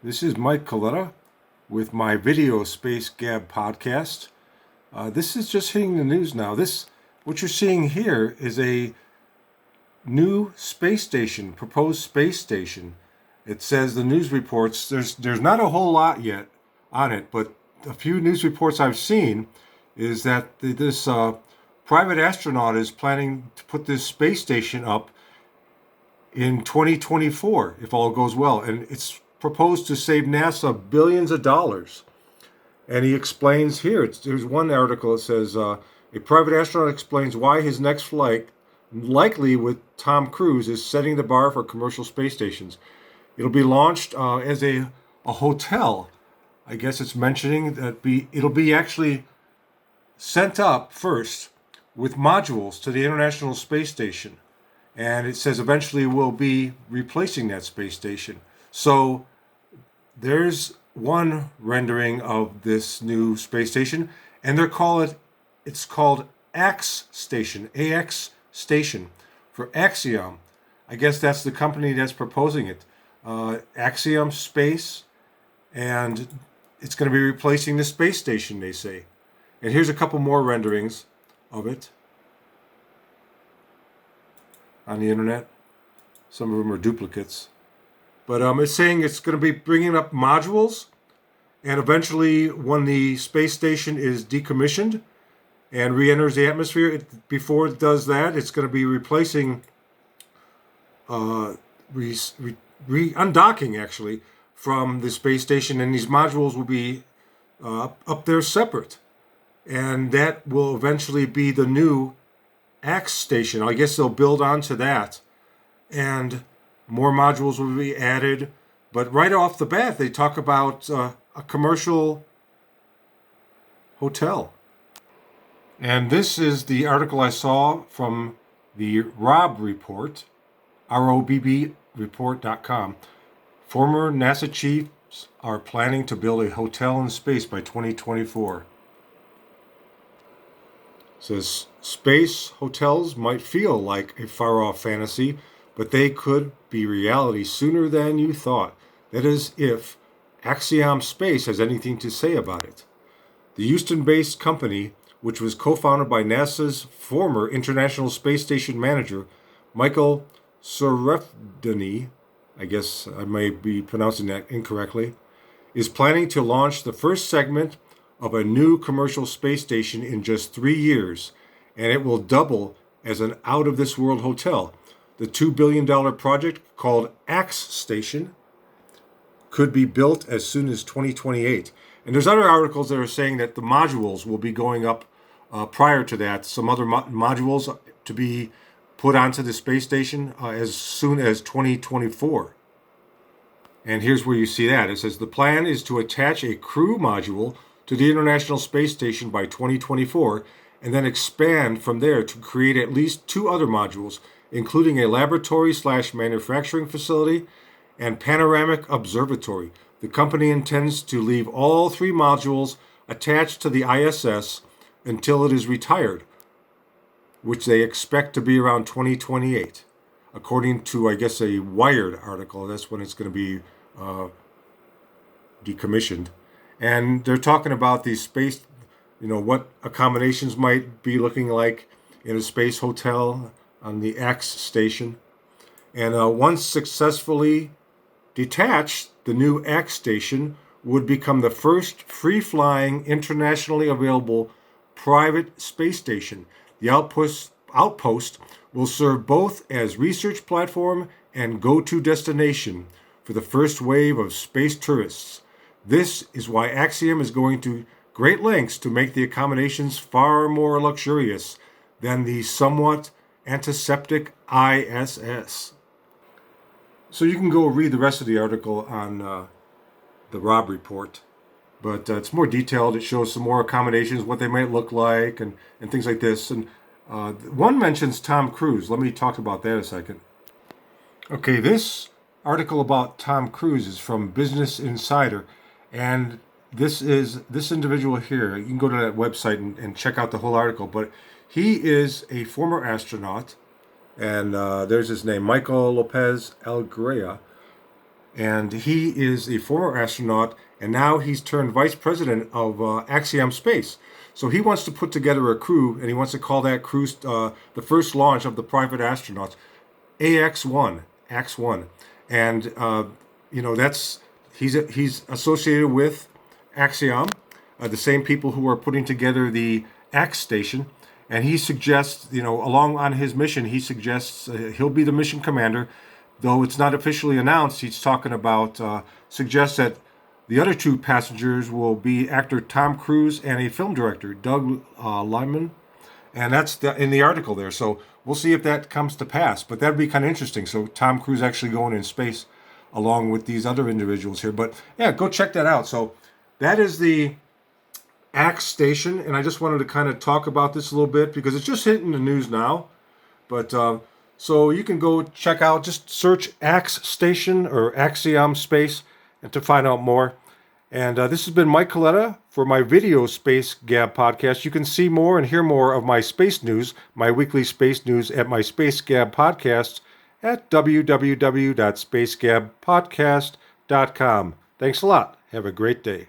This is Mike Coletta with my Video Space Gab podcast. This is just hitting the news now. What you're seeing here is a new space station, proposed space station. It says the news reports, there's not a whole lot yet on it, but a few news reports I've seen is that this private astronaut is planning to put this space station up in 2024, if all goes well. And it's proposed to save NASA billions of dollars. And he explains here, there's one article that says, a private astronaut explains why his next flight, likely with Tom Cruise, is setting the bar for commercial space stations. It'll be launched as a hotel. I guess it's mentioning that it'll be actually sent up first with modules to the International Space Station. And it says eventually we'll be replacing that space station. So there's one rendering of this new space station, and it's called AxStation, AxStation, for Axiom. I guess that's the company that's proposing it, Axiom Space, and it's going to be replacing the space station, they say. And here's a couple more renderings of it on the internet. Some of them are duplicates. But it's saying it's going to be bringing up modules, and eventually when the space station is decommissioned and re-enters the atmosphere, before it does that, it's going to be replacing, undocking actually, from the space station, and these modules will be up there separate. And that will eventually be the new AxStation. I guess they'll build onto that, and more modules will be added. But right off the bat, they talk about a commercial hotel. And this is the article I saw from the Robb Report, ROBB report.com. Former NASA chiefs are planning to build a hotel in space by 2024. It says space hotels might feel like a far-off fantasy, but they could be reality sooner than you thought. That is, if Axiom Space has anything to say about it. The Houston-based company, which was co-founded by NASA's former International Space Station manager, Michael Suffredini, I guess I may be pronouncing that incorrectly, is planning to launch the first segment of a new commercial space station in just 3 years, and it will double as an out-of-this-world hotel. The $2 billion project, called AxStation, could be built as soon as 2028. And there's other articles that are saying that the modules will be going up prior to that. Some other modules to be put onto the space station as soon as 2024. And here's where you see that. It says the plan is to attach a crew module to the International Space Station by 2024, and then expand from there to create at least 2 other modules, including a laboratory/manufacturing facility and panoramic observatory. The company intends to leave all 3 modules attached to the ISS until it is retired, which they expect to be around 2028. According to, I guess, a Wired article, that's when it's going to be decommissioned. And they're talking about these space, what accommodations might be looking like in a space hotel on the AxStation. And once successfully detached, the new AxStation would become the first free-flying, internationally available private space station. The outpost will serve both as research platform and go-to destination for the first wave of space tourists. This is why Axiom is going to great lengths to make the accommodations far more luxurious than the somewhat antiseptic ISS. So you can go read the rest of the article on the Robb Report, but it's more detailed. It shows some more accommodations, what they might look like, and things like this. And one mentions Tom Cruise. Let me talk about that a second. Okay, this article about Tom Cruise is from Business Insider, and this individual here. You can go to that website and check out the whole article, but he is a former astronaut, and there's his name, Michael Lopez Algrea. and he is a former astronaut, and now he's turned vice president of Axiom Space. So he wants to put together a crew, and he wants to call that crew the first launch of the private astronauts, AX1, AX1, and that's he's associated with Axiom, the same people who are putting together the AxStation, and he suggests, along on his mission, he suggests he'll be the mission commander, though it's not officially announced. He's talking about suggests that the other two passengers will be actor Tom Cruise and a film director, Doug Liman, and that's in the article there. So we'll see if that comes to pass. But that'd be kind of interesting. So Tom Cruise actually going in space along with these other individuals here. But yeah, go check that out. So that is the AxStation, and I just wanted to kind of talk about this a little bit because it's just hitting the news now. But so you can go check out, just search AxStation or Axiom Space, and to find out more. And this has been Mike Coletta for my Video Space Gab podcast. You can see more and hear more of my space news, my weekly space news at my Space Gab podcast at www.spacegabpodcast.com. Thanks a lot. Have a great day.